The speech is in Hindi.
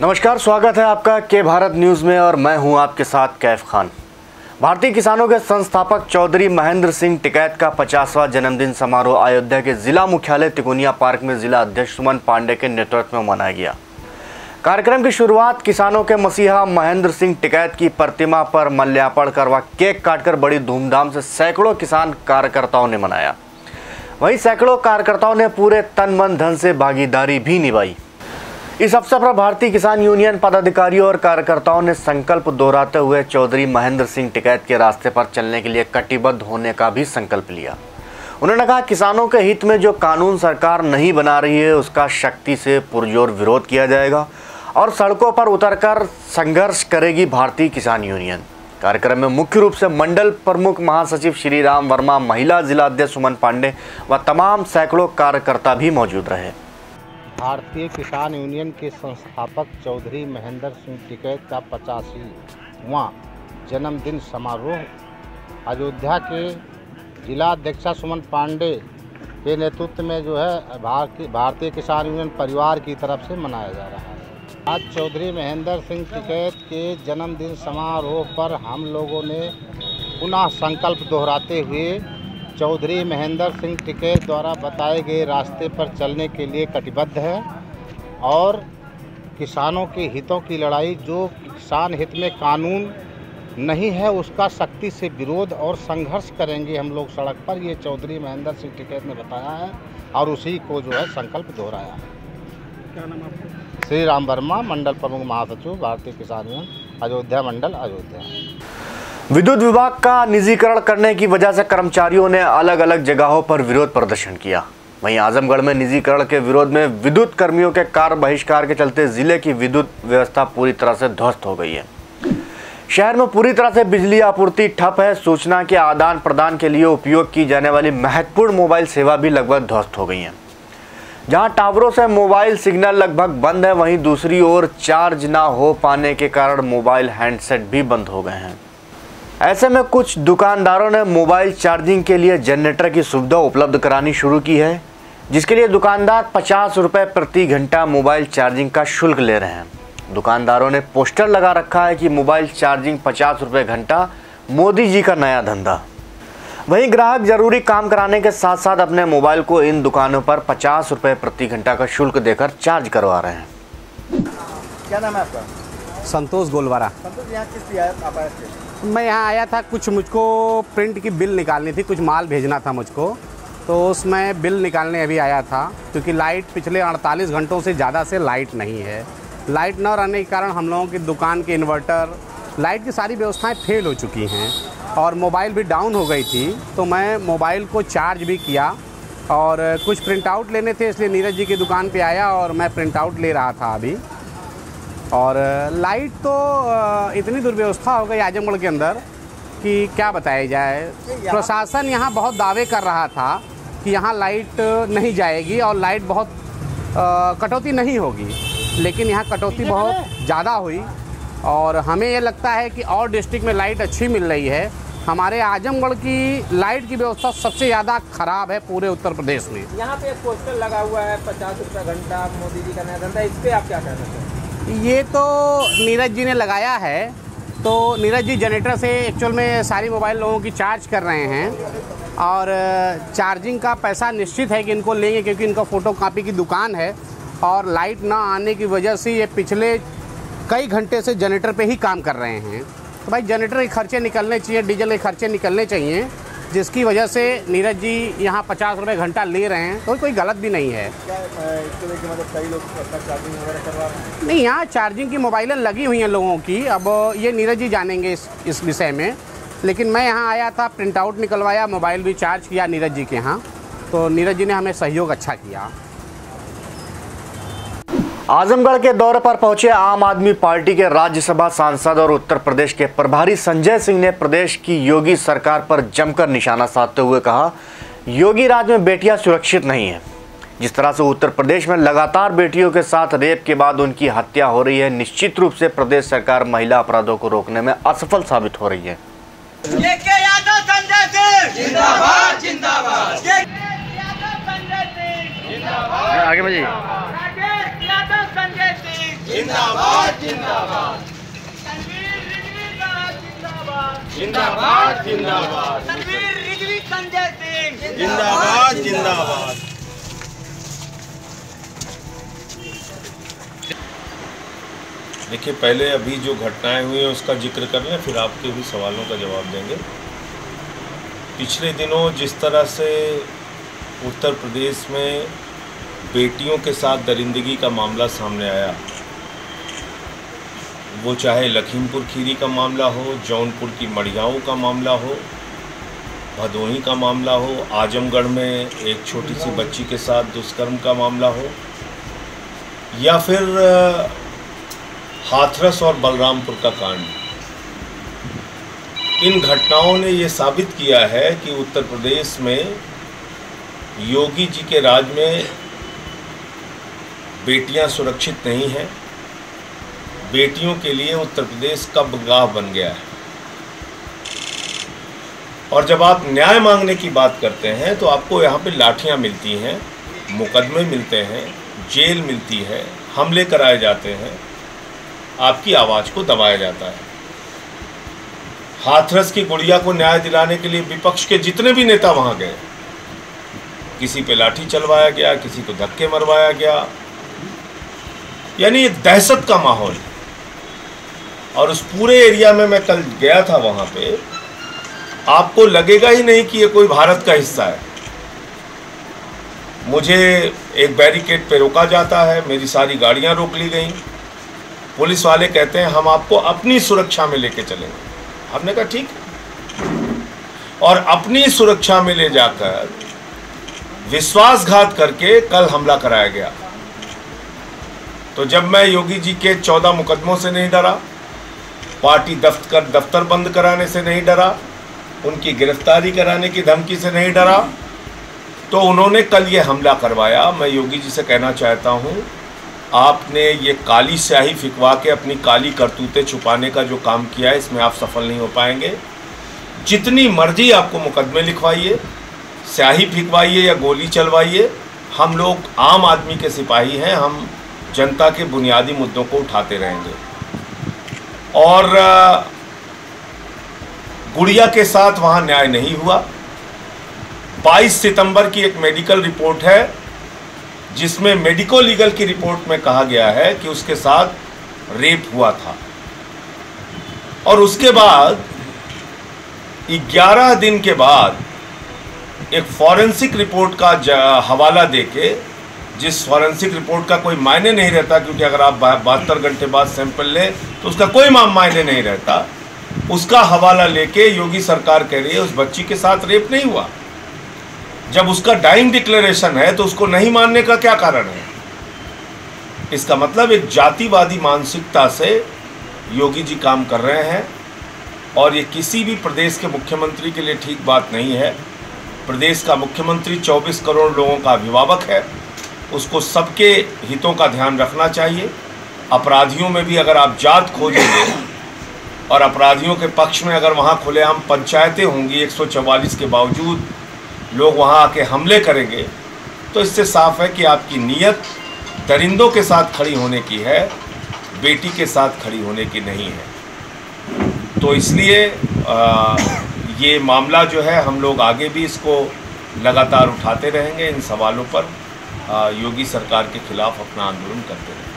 नमस्कार, स्वागत है आपका के भारत न्यूज़ में और मैं हूं आपके साथ कैफ खान। भारतीय किसानों के संस्थापक चौधरी महेंद्र सिंह टिकैत का 50वां जन्मदिन समारोह अयोध्या के जिला मुख्यालय तिकोनिया पार्क में जिला अध्यक्ष सुमन पांडे के नेतृत्व में मनाया गया। कार्यक्रम की शुरुआत किसानों के मसीहा महेंद्र सिंह टिकैत की प्रतिमा पर माल्यार्पण कर व केक काटकर बड़ी धूमधाम से सैकड़ों किसान कार्यकर्ताओं ने मनाया। वहीं सैकड़ों कार्यकर्ताओं ने पूरे तन मन धन से भागीदारी भी निभाई। इस अवसर पर भारतीय किसान यूनियन पदाधिकारियों और कार्यकर्ताओं ने संकल्प दोहराते हुए चौधरी महेंद्र सिंह टिकैत के रास्ते पर चलने के लिए कटिबद्ध होने का भी संकल्प लिया। उन्होंने कहा, किसानों के हित में जो कानून सरकार नहीं बना रही है उसका शक्ति से पुरजोर विरोध किया जाएगा और सड़कों पर उतरकर संघर्ष करेगी भारतीय किसान यूनियन। कार्यक्रम में मुख्य रूप से मंडल प्रमुख महासचिव श्री राम वर्मा, महिला जिला अध्यक्ष सुमन पांडे व तमाम सैकड़ों कार्यकर्ता भी मौजूद रहे। भारतीय किसान यूनियन के संस्थापक चौधरी महेंद्र सिंह टिकैत का 85वां जन्मदिन समारोह अयोध्या के जिला अध्यक्षा सुमन पांडे के नेतृत्व में भारतीय किसान यूनियन परिवार की तरफ से मनाया जा रहा है। आज चौधरी महेंद्र सिंह टिकैत के जन्मदिन समारोह पर हम लोगों ने पुनः संकल्प दोहराते हुए चौधरी महेंद्र सिंह टिकैत द्वारा बताए गए रास्ते पर चलने के लिए कटिबद्ध है और किसानों के हितों की लड़ाई, जो किसान हित में कानून नहीं है उसका सख्ती से विरोध और संघर्ष करेंगे हम लोग सड़क पर। ये चौधरी महेंद्र सिंह टिकैत ने बताया है और उसी को संकल्प दोहराया है। क्या नाम आपका? श्री राम वर्मा, मंडल प्रमुख महासचिव, भारतीय किसान यूनियन अयोध्या मंडल, अयोध्या। विद्युत विभाग का निजीकरण करने की वजह से कर्मचारियों ने अलग अलग जगहों पर विरोध प्रदर्शन किया। वहीं आजमगढ़ में निजीकरण के विरोध में विद्युत कर्मियों के कार्य बहिष्कार के चलते जिले की विद्युत व्यवस्था पूरी तरह से ध्वस्त हो गई है। शहर में पूरी तरह से बिजली आपूर्ति ठप है। सूचना के आदान प्रदान के लिए उपयोग की जाने वाली महत्वपूर्ण मोबाइल सेवा भी लगभग ध्वस्त हो गई है। जहां टावरों से मोबाइल सिग्नल लगभग बंद है, वहीं दूसरी ओर चार्ज ना हो पाने के कारण मोबाइल हैंडसेट भी बंद हो गए हैं। ऐसे में कुछ दुकानदारों ने मोबाइल चार्जिंग के लिए जनरेटर की सुविधा उपलब्ध करानी शुरू की है, जिसके लिए दुकानदार 50 रुपये प्रति घंटा मोबाइल चार्जिंग का शुल्क ले रहे हैं। दुकानदारों ने पोस्टर लगा रखा है कि मोबाइल चार्जिंग 50 रुपये घंटा, मोदी जी का नया धंधा। वहीं ग्राहक जरूरी काम कराने के साथ साथ अपने मोबाइल को इन दुकानों पर 50 रुपये प्रति घंटा का शुल्क देकर चार्ज करवा रहे हैं। क्या नाम है आपका? संतोष गोलवारा। संतोष, यहाँ किस लिए आप आए थे? मैं यहाँ आया था, कुछ मुझको प्रिंट की बिल निकालनी थी, कुछ माल भेजना था मुझको, तो उसमें बिल निकालने अभी आया था। क्योंकि लाइट पिछले 48 घंटों से ज़्यादा से लाइट नहीं है। लाइट न रहने के कारण हम लोगों की दुकान के इन्वर्टर, लाइट की सारी व्यवस्थाएं फेल हो चुकी हैं और मोबाइल भी डाउन हो गई थी। तो मैं मोबाइल को चार्ज भी किया और कुछ प्रिंट आउट लेने थे, इसलिए नीरज जी की दुकान पे आया और मैं प्रिंट आउट ले रहा था अभी। और लाइट तो इतनी दुर्व्यवस्था हो गई आजमगढ़ के अंदर कि क्या बताया जाए। प्रशासन यहाँ बहुत दावे कर रहा था कि यहाँ लाइट नहीं जाएगी और लाइट बहुत कटौती नहीं होगी, लेकिन यहाँ कटौती बहुत ज़्यादा हुई और हमें ये लगता है कि और डिस्ट्रिक्ट में लाइट अच्छी मिल रही है। हमारे आजमगढ़ की लाइट की व्यवस्था सबसे ज़्यादा ख़राब है पूरे उत्तर प्रदेश में। यहाँ पे एक पोस्टर लगा हुआ है 50 रुपये घंटा, मोदी जी का नया धंधा, इस पर आप क्या कहना चाहते हैं? ये तो नीरज जी ने लगाया है। तो नीरज जी जनरेटर से एक्चुअल में सारी मोबाइल लोगों की चार्ज कर रहे हैं और चार्जिंग का पैसा निश्चित है कि इनको लेंगे, क्योंकि इनका फ़ोटोकॉपी की दुकान है और लाइट ना आने की वजह से ये पिछले कई घंटे से जनरेटर पे ही काम कर रहे हैं। तो भाई जनरेटर के खर्चे निकलने चाहिए, डीजल के खर्चे निकलने चाहिए, जिसकी वजह से नीरज जी यहाँ 50 रुपये घंटा ले रहे हैं। तो कोई गलत भी नहीं है। क्या इसके लिए मतलब कई लोग चार्जिंग वगैरह करवा रहे हैं? नहीं, यहाँ चार्जिंग की मोबाइलें लगी हुई हैं लोगों की। अब ये नीरज जी जानेंगे इस विषय में, लेकिन मैं यहाँ आया था, प्रिंट आउट निकलवाया, मोबाइल भी चार्ज किया नीरज जी के यहाँ। तो नीरज जी ने हमें सहयोग अच्छा किया। आजमगढ़ के दौरे पर पहुंचे आम आदमी पार्टी के राज्यसभा सांसद और उत्तर प्रदेश के प्रभारी संजय सिंह ने प्रदेश की योगी सरकार पर जमकर निशाना साधते हुए कहा, योगी राज में बेटियां सुरक्षित नहीं है। जिस तरह से उत्तर प्रदेश में लगातार बेटियों के साथ रेप के बाद उनकी हत्या हो रही है, निश्चित रूप से प्रदेश सरकार महिला अपराधों को रोकने में असफल साबित हो रही है। जिंदाबाद जिंदाबाद। आगे में जी। जिंदाबाद जिंदाबाद जिंदाबाद। तनवीर रिजवी संजय सिंह जिंदाबाद जिंदाबाद। देखिए, पहले अभी जो घटनाएं हुई हैं उसका जिक्र कर लें, फिर आपके भी सवालों का जवाब देंगे। पिछले दिनों जिस तरह से उत्तर प्रदेश में बेटियों के साथ दरिंदगी का मामला सामने आया, वो चाहे लखीमपुर खीरी का मामला हो, जौनपुर की मढ़ियाओं का मामला हो, भदोही का मामला हो, आजमगढ़ में एक छोटी सी बच्ची के साथ दुष्कर्म का मामला हो, या फिर हाथरस और बलरामपुर का कांड, इन घटनाओं ने ये साबित किया है कि उत्तर प्रदेश में योगी जी के राज में बेटियां सुरक्षित नहीं हैं। बेटियों के लिए उत्तर प्रदेश कब्रगाह बन गया है। और जब आप न्याय मांगने की बात करते हैं तो आपको यहाँ पे लाठियाँ मिलती हैं, मुकदमे मिलते हैं, जेल मिलती है, हमले कराए जाते हैं, आपकी आवाज़ को दबाया जाता है। हाथरस की गुड़िया को न्याय दिलाने के लिए विपक्ष के जितने भी नेता वहाँ गए, किसी पे लाठी चलवाया गया, किसी को धक्के मरवाया गया, यानी एक दहशत का माहौल। और उस पूरे एरिया में मैं कल गया था, वहाँ पे आपको लगेगा ही नहीं कि ये कोई भारत का हिस्सा है। मुझे एक बैरिकेड पे रोका जाता है, मेरी सारी गाड़ियाँ रोक ली गई। पुलिस वाले कहते हैं हम आपको अपनी सुरक्षा में लेके चलेंगे। हमने कहा ठीक है, और अपनी सुरक्षा में ले जाकर विश्वासघात करके कल हमला कराया गया। तो जब मैं योगी जी के 14 मुकदमों से नहीं डरा, पार्टी दफ्तर बंद कराने से नहीं डरा, उनकी गिरफ्तारी कराने की धमकी से नहीं डरा, तो उन्होंने कल ये हमला करवाया। मैं योगी जी से कहना चाहता हूँ, आपने ये काली स्याही फिकवा के अपनी काली करतूतें छुपाने का जो काम किया है, इसमें आप सफल नहीं हो पाएंगे। जितनी मर्जी आपको मुकदमे लिखवाइए, स्याही फिकवाइए या गोली चलवाइए, हम लोग आम आदमी के सिपाही हैं, हम जनता के बुनियादी मुद्दों को उठाते रहेंगे। और गुड़िया के साथ वहाँ न्याय नहीं हुआ। 22 सितंबर की एक मेडिकल रिपोर्ट है, जिसमें मेडिको लीगल की रिपोर्ट में कहा गया है कि उसके साथ रेप हुआ था। और उसके बाद 11 दिन के बाद एक फॉरेंसिक रिपोर्ट का हवाला देके, जिस फॉरेंसिक रिपोर्ट का कोई मायने नहीं रहता, क्योंकि अगर आप 72 घंटे बाद सैंपल लें तो उसका कोई मायने नहीं रहता, उसका हवाला लेके योगी सरकार कह रही है उस बच्ची के साथ रेप नहीं हुआ। जब उसका डाइंग डिक्लेरेशन है तो उसको नहीं मानने का क्या कारण है? इसका मतलब एक जातिवादी मानसिकता से योगी जी काम कर रहे हैं, और ये किसी भी प्रदेश के मुख्यमंत्री के लिए ठीक बात नहीं है। प्रदेश का मुख्यमंत्री 24 करोड़ लोगों का अभिभावक है, उसको सबके हितों का ध्यान रखना चाहिए। अपराधियों में भी अगर आप जात खोजेंगे और अपराधियों के पक्ष में अगर वहाँ खुलेआम पंचायतें होंगी, 144 के बावजूद लोग वहाँ आके हमले करेंगे, तो इससे साफ है कि आपकी नीयत दरिंदों के साथ खड़ी होने की है, बेटी के साथ खड़ी होने की नहीं है। तो इसलिए ये मामला जो है, हम लोग आगे भी इसको लगातार उठाते रहेंगे। इन सवालों पर योगी सरकार के खिलाफ अपना आंदोलन करते रहेंगे।